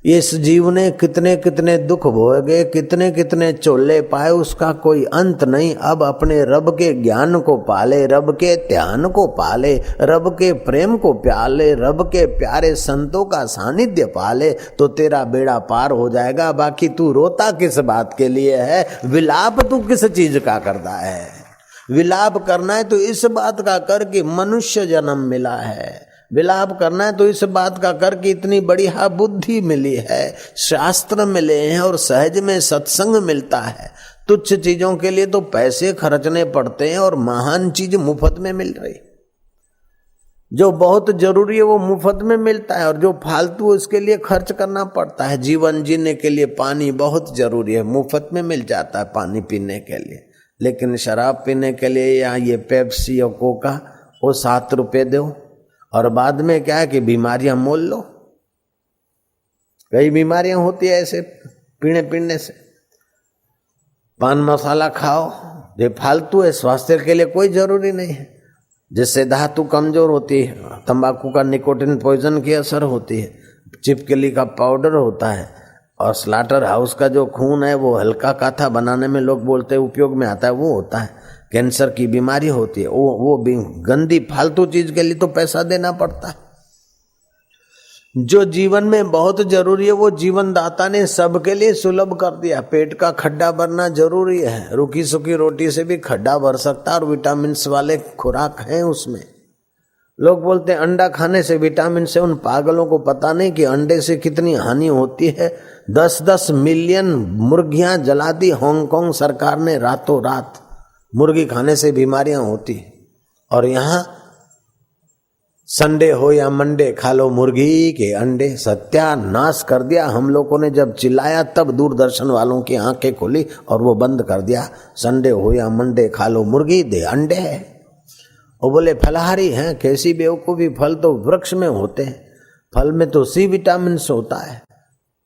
इस जीव ने कितने कितने दुख भोगे, कितने कितने चोले पाए, उसका कोई अंत नहीं। अब अपने रब के ज्ञान को पाले, रब के ध्यान को पाले, रब के प्रेम को प्याले, रब के प्यारे संतों का सानिध्य पाले तो तेरा बेड़ा पार हो जाएगा। बाकी तू रोता किस बात के लिए है, विलाप तू किस चीज का करता है? विलाप करना है तो इस बात का कर कि मनुष्य जन्म मिला है, विलाप करना है तो इस बात का कर कि इतनी बड़ी बुद्धि मिली है, शास्त्र मिले हैं और सहज में सत्संग मिलता है। तुच्छ चीजों के लिए तो पैसे खर्चने पड़ते हैं और महान चीज मुफ्त में मिल रही। जो बहुत जरूरी है वो मुफ्त में मिलता है और जो फालतू उसके लिए खर्च करना पड़ता है। जीवन जीने के लिए पानी बहुत जरूरी है, मुफ्त में मिल जाता है पानी पीने के लिए। लेकिन शराब पीने के लिए या ये पेप्सी और कोका वो 7 रुपए दो और बाद में क्या है कि बीमारियां मोल लो। कई बीमारियां होती है ऐसे पीने से। पान मसाला खाओ, ये फालतू है, स्वास्थ्य के लिए कोई जरूरी नहीं है। जिससे धातु कमजोर होती है, तंबाकू का निकोटिन पॉइजन की असर होती है, चिपकली का पाउडर होता है और स्लाटर हाउस का जो खून है वो हल्का काथा बनाने में लोग बोलते हैं उपयोग में आता है, वो होता है। कैंसर की बीमारी होती है, वो भी गंदी फालतू चीज के लिए तो पैसा देना पड़ता है। जो जीवन में बहुत जरूरी है वो जीवन दाता ने सबके लिए सुलभ कर दिया। पेट का खड्डा भरना जरूरी है, रूखी सूखी रोटी से भी खड्डा भर सकता है और विटामिन वाले खुराक हैं उसमें। लोग बोलते हैं अंडा खाने से विटामिन से, उन पागलों को पता नहीं कि अंडे से कितनी हानि होती है। 10-10 मिलियन मुर्गियां जला दी हांगकांग सरकार ने रातों रात। मुर्गी खाने से बीमारियां होती और यहाँ संडे हो या मंडे खा लो मुर्गी के अंडे। सत्यानाश कर दिया। हम लोगों ने जब चिल्लाया तब दूरदर्शन वालों की आंखें खोली और वो बंद कर दिया। संडे हो या मंडे खा लो मुर्गी दे अंडे। वो बोले फलहारी हैं, कैसी बेवकूफी, फल तो वृक्ष में होते हैं, फल में तो सी विटामिन होता है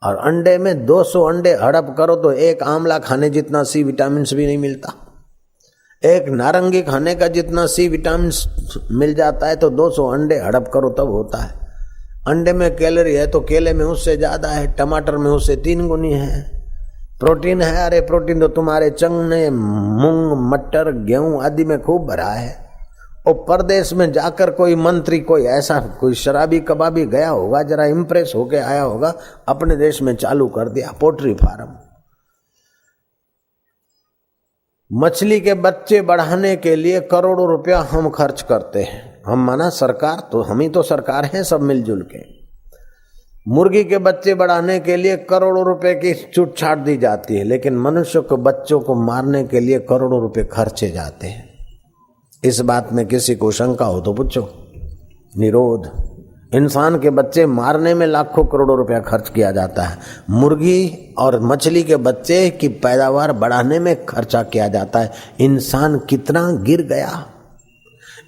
और अंडे में 200 अंडे हड़प करो तो एक आंवला खाने जितना सी विटामिन भी नहीं मिलता। एक नारंगी खाने का जितना सी विटामिन मिल जाता है तो 200 अंडे हड़प करो तब होता है। अंडे में कैलोरी है तो केले में उससे ज्यादा है, टमाटर में उससे 3 गुनी है। प्रोटीन है, अरे प्रोटीन तो तुम्हारे चने, मूंग, मटर, गेहूं आदि में खूब भरा है। और परदेश में जाकर कोई मंत्री, कोई ऐसा कोई शराबी कबाबी गया होगा, जरा इंप्रेस होके आया होगा, अपने देश में चालू कर दिया पोल्ट्री फार्म। मछली के बच्चे बढ़ाने के लिए करोड़ों रुपया हम खर्च करते हैं। हम माना सरकार, तो हम ही तो सरकार हैं सब मिलजुल के। मुर्गी के बच्चे बढ़ाने के लिए करोड़ों रुपए की छूट छाट दी जाती है, लेकिन मनुष्य को बच्चों को मारने के लिए करोड़ों रुपए खर्चे जाते हैं। इस बात में किसी को शंका हो तो पूछो। निरोध। इंसान के बच्चे मारने में लाखों करोड़ों रुपया खर्च किया जाता है, मुर्गी और मछली के बच्चे की पैदावार बढ़ाने में खर्चा किया जाता है। इंसान कितना गिर गया।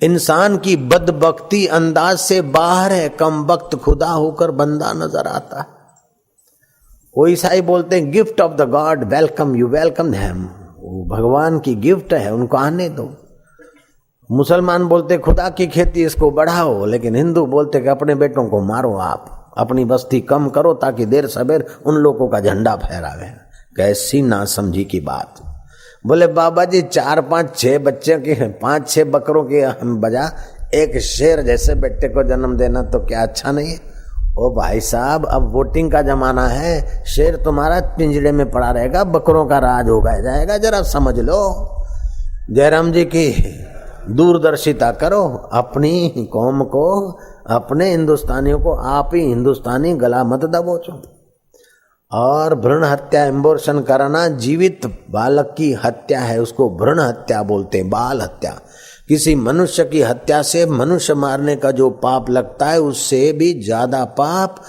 इंसान की बदबख्ती अंदाज से बाहर है, कम वक्त खुदा होकर बंदा नजर आता है। वो ईसाई बोलते हैं gift of the God, welcome you welcome them. वो भगवान की गिफ्ट है, उनको आने दो। मुसलमान बोलते खुदा की खेती, इसको बढ़ाओ, लेकिन हिंदू बोलते कि अपने बेटों को मारो, आप अपनी बस्ती कम करो ताकि देर सवेर उन लोगों का झंडा फहरावे। कैसी नासमझी की बात। बोले बाबा जी 4-5-6 बच्चे के 5-6 बकरों के बजा एक शेर जैसे बेटे को जन्म देना तो क्या अच्छा नहीं है? ओ भाई साहब, अब वोटिंग का जमाना है, शेर तुम्हारा पिंजड़े में पड़ा रहेगा, बकरों का राज होगा जाएगा, जरा समझ लो। जयराम जी की दूरदर्शिता करो, अपनी कौम को, अपने हिंदुस्तानियों को आप ही हिंदुस्तानी गला मत दबोचो। और भ्रूण हत्या, एम्बोर्शन कराना जीवित बालक की हत्या है, उसको भ्रूण हत्या बोलते हैं, बाल हत्या। किसी मनुष्य की हत्या से मनुष्य मारने का जो पाप लगता है उससे भी ज्यादा पाप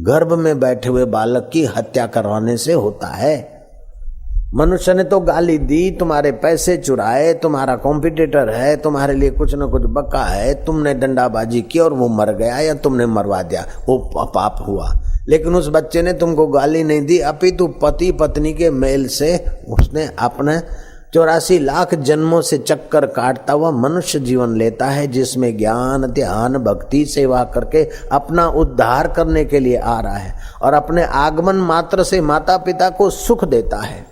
गर्भ में बैठे हुए बालक की हत्या करवाने से होता है। मनुष्य ने तो गाली दी, तुम्हारे पैसे चुराए, तुम्हारा कॉम्पिटिटर है, तुम्हारे लिए कुछ न कुछ बका है, तुमने डंडाबाजी की और वो मर गया या तुमने मरवा दिया, वो पाप हुआ। लेकिन उस बच्चे ने तुमको गाली नहीं दी, अपितु पति पत्नी के मेल से उसने अपने 84 लाख जन्मों से चक्कर काटता हुआ मनुष्य जीवन लेता है, जिसमें ज्ञान, ध्यान, भक्ति, सेवा करके अपना उद्धार करने के लिए आ रहा है और अपने आगमन मात्र से माता पिता को सुख देता है।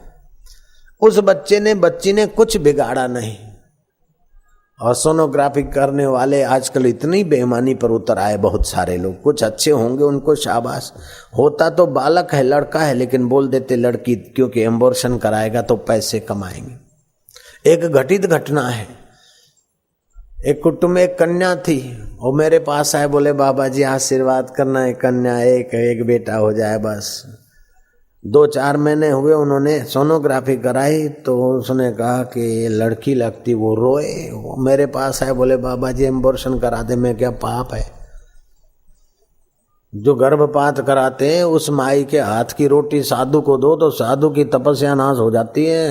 उस बच्ची ने कुछ बिगाड़ा नहीं। और सोनोग्राफी करने वाले आजकल इतनी बेईमानी पर उतर आए बहुत सारे लोग। कुछ अच्छे होंगे, उनको शाबाश, होता तो बालक है, लड़का है, लेकिन बोल देते लड़की, क्योंकि एम्बोर्शन कराएगा तो पैसे कमाएंगे। एक घटित घटना है, एक कुटुंब में एक कन्या थी, वो मेरे पास आए, बोले बाबा जी आशीर्वाद करना है, कन्या एक बेटा हो जाए बस। 2-4 महीने हुए, उन्होंने सोनोग्राफी कराई तो उसने कहा कि ये लड़की लगती। वो रोए, वो मेरे पास आए, बोले बाबा जी एम्बोर्शन करा दे। मैं क्या पाप है? जो गर्भपात कराते हैं उस माई के हाथ की रोटी साधु को दो तो साधु की तपस्या नाश हो जाती है।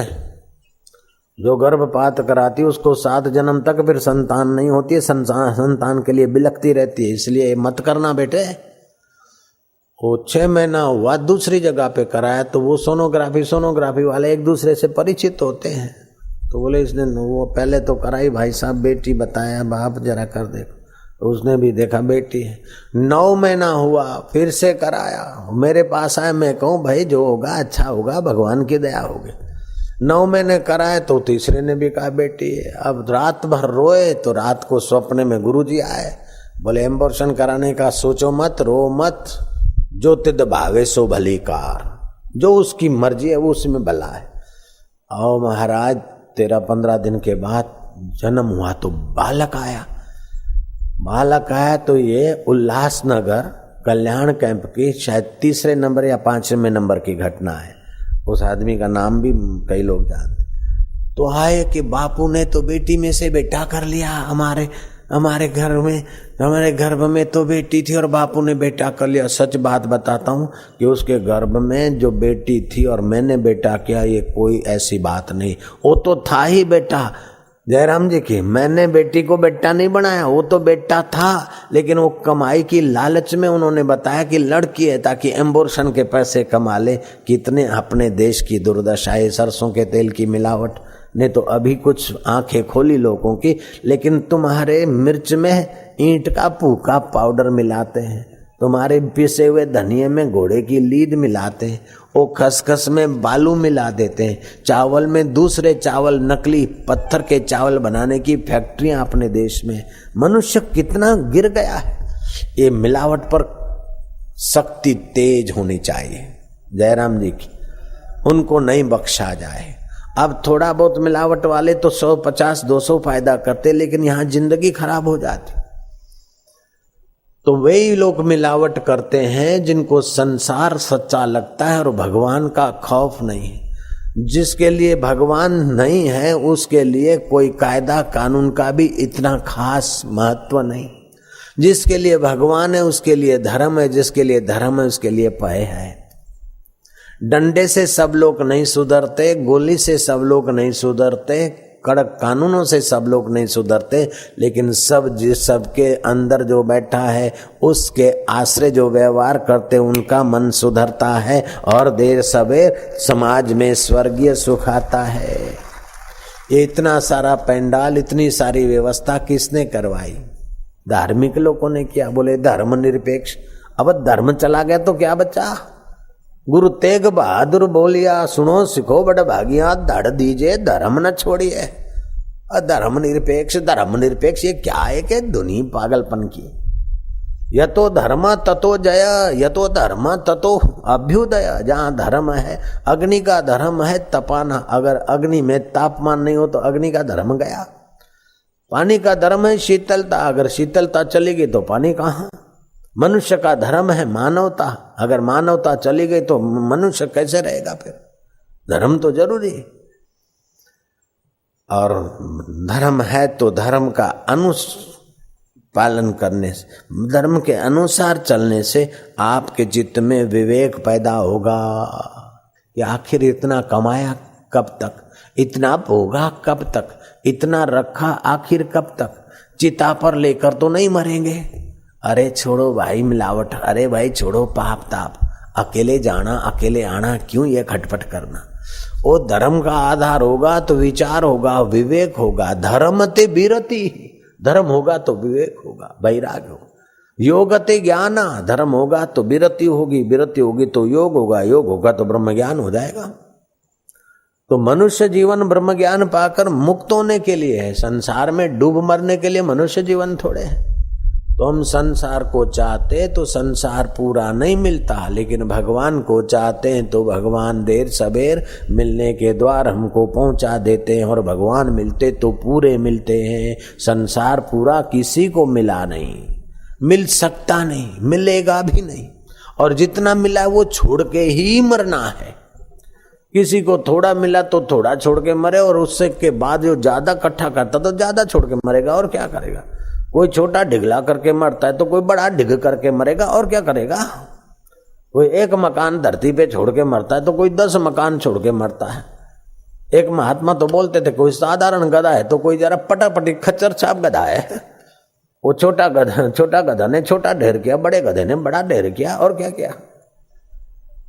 जो गर्भपात कराती है उसको 7 जन्म तक फिर संतान नहीं होती है, संतान के लिए बिलखती रहती है। इसलिए मत करना बेटे। वो 6 महीना हुआ, दूसरी जगह पे कराया तो वो सोनोग्राफी वाले एक दूसरे से परिचित होते हैं। तो बोले इसने वो पहले तो कराई भाई साहब, बेटी बताया, बाप जरा कर देखो। तो उसने भी देखा बेटी है। 9 महीना हुआ, फिर से कराया, मेरे पास आया। मैं कहूँ भाई जो होगा अच्छा होगा, भगवान की दया होगी। 9 महीने कराए तो तीसरे ने भी कहा बेटी है। अब रात भर रोए तो रात को सपने में गुरुजी आए, बोले एम्बोर्शन कराने का सोचो मत, रो मत, जो तिद भावे सो भली कार, जो उसकी मर्जी है वो उसमें भला है। और महाराज 13-15 दिन के बाद जन्म हुआ तो बालक आया तो ये उल्लासनगर कल्याण कैंप की शायद 3 नंबर या 5वें नंबर की घटना है। उस आदमी का नाम भी कई लोग जानते। तो आए कि बापू ने तो बेटी में से बेटा कर लिया, हमारे गर्भ में तो बेटी थी और बापू ने बेटा कर लिया। सच बात बताता हूँ कि उसके गर्भ में जो बेटी थी और मैंने बेटा किया, ये कोई ऐसी बात नहीं। वो तो था ही बेटा जयराम जी की, मैंने बेटी को बेटा नहीं बनाया, वो तो बेटा था। लेकिन वो कमाई की लालच में उन्होंने बताया कि लड़की है ताकि एम्बोर्शन के पैसे कमा ले। कितने अपने देश की दुर्दशा है, सरसों के तेल की मिलावट ने तो अभी कुछ आंखें खोली लोगों की। लेकिन तुम्हारे मिर्च में ईंट का पूका पाउडर मिलाते हैं, तुम्हारे पिसे हुए धनिये में घोड़े की लीद मिलाते हैं, वो खसखस में बालू मिला देते हैं, चावल में दूसरे चावल, नकली पत्थर के चावल बनाने की फैक्ट्रियां अपने देश में। मनुष्य कितना गिर गया है। ये मिलावट पर सख्ती तेज होनी चाहिए जयराम जी की, उनको नहीं बख्शा जाए। अब थोड़ा बहुत मिलावट वाले तो 150-200 फायदा करते, लेकिन यहाँ जिंदगी खराब हो जाती। तो वही लोग मिलावट करते हैं जिनको संसार सच्चा लगता है और भगवान का खौफ नहीं है। जिसके लिए भगवान नहीं है उसके लिए कोई कायदा कानून का भी इतना खास महत्व नहीं। जिसके लिए भगवान है उसके लिए धर्म है, जिसके लिए धर्म है उसके लिए भय है। डंडे से सब लोग नहीं सुधरते, गोली से सब लोग नहीं सुधरते, कड़क कानूनों से सब लोग नहीं सुधरते, लेकिन सबके अंदर जो बैठा है उसके आश्रय जो व्यवहार करते उनका मन सुधरता है और देर सवेर समाज में स्वर्गीय सुख आता है। ये इतना सारा पंडाल, इतनी सारी व्यवस्था किसने करवाई? धार्मिक लोगों ने किया। बोले धर्मनिरपेक्ष। अब धर्म चला गया तो क्या बचा? गुरु तेग बहादुर बोलिया, सुनो सिखो बड़ भागिया, धड़ दीजिए धर्म न छोड़िए। धर्म निरपेक्ष ये क्या है कि दुनिया पागलपन की। यतो धर्म ततो जय, यतो धर्म ततो अभ्युदय। जहाँ धर्म है, अग्नि का धर्म है तपाना। अगर अग्नि में तापमान नहीं हो तो अग्नि का धर्म गया। पानी का धर्म है शीतलता, अगर शीतलता चली गई तो पानी कहाँ। मनुष्य का धर्म है मानवता, अगर मानवता चली गई तो मनुष्य कैसे रहेगा? फिर धर्म तो जरूरी है। और धर्म है तो धर्म का पालन करने से, धर्म के अनुसार चलने से आपके चित्त में विवेक पैदा होगा कि आखिर इतना कमाया कब तक, इतना भोगा कब तक, इतना रखा आखिर कब तक। चिता पर लेकर तो नहीं मरेंगे। अरे छोड़ो भाई मिलावट, अरे भाई छोड़ो पाप ताप, अकेले जाना अकेले आना, क्यों ये खटपट करना। वो धर्म का आधार होगा तो विचार होगा, विवेक होगा। धर्म ते बिरति, धर्म होगा तो विवेक होगा, वैराग्य होगा। योग ते ज्ञाना, धर्म होगा तो बिरति होगी, बिरति होगी तो योग होगा, योग होगा तो ब्रह्म ज्ञान हो जाएगा। तो मनुष्य जीवन ब्रह्म ज्ञान पाकर मुक्त होने के लिए है, संसार में डूब मरने के लिए मनुष्य जीवन थोड़े है। तो हम संसार को चाहते तो संसार पूरा नहीं मिलता, लेकिन भगवान को चाहते हैं तो भगवान देर सबेर मिलने के द्वार हमको पहुंचा देते हैं, और भगवान मिलते तो पूरे मिलते हैं। संसार पूरा किसी को मिला नहीं, मिल सकता नहीं, मिलेगा भी नहीं, और जितना मिला वो छोड़ के ही मरना है। किसी को थोड़ा मिला तो थोड़ा छोड़ के मरे, और उससे के बाद जो ज्यादा इकट्ठा करता तो ज्यादा छोड़ के मरेगा, और क्या करेगा। कोई छोटा ढिगला करके मरता है तो कोई बड़ा ढिग करके मरेगा, और क्या करेगा। कोई एक मकान धरती पे छोड़ के मरता है तो कोई 10 मकान छोड़ के मरता है। एक महात्मा तो बोलते थे कोई साधारण गधा है तो कोई जरा पटापटी खच्चर छाप गधा है। वो छोटा गधा ने छोटा ढेर किया, बड़े गधे ने बड़ा ढेर किया, और क्या किया।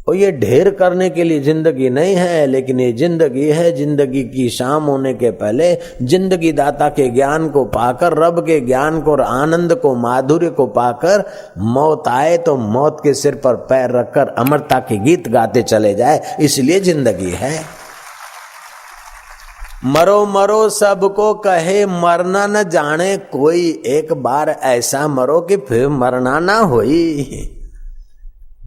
और ये ढेर करने के लिए जिंदगी नहीं है, लेकिन ये जिंदगी है। जिंदगी की शाम होने के पहले जिंदगी दाता के ज्ञान को पाकर, रब के ज्ञान को और आनंद को, माधुर्य को पाकर मौत आए तो मौत के सिर पर पैर रखकर अमरता के गीत गाते चले जाए, इसलिए जिंदगी है। मरो मरो सबको कहे, मरना न जाने कोई, एक बार ऐसा मरो कि फिर मरना ना होई।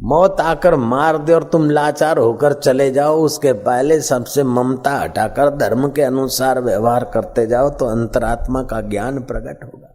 मौत आकर मार दे और तुम लाचार होकर चले जाओ, उसके पहले सबसे ममता हटाकर धर्म के अनुसार व्यवहार करते जाओ तो अंतरात्मा का ज्ञान प्रकट होगा।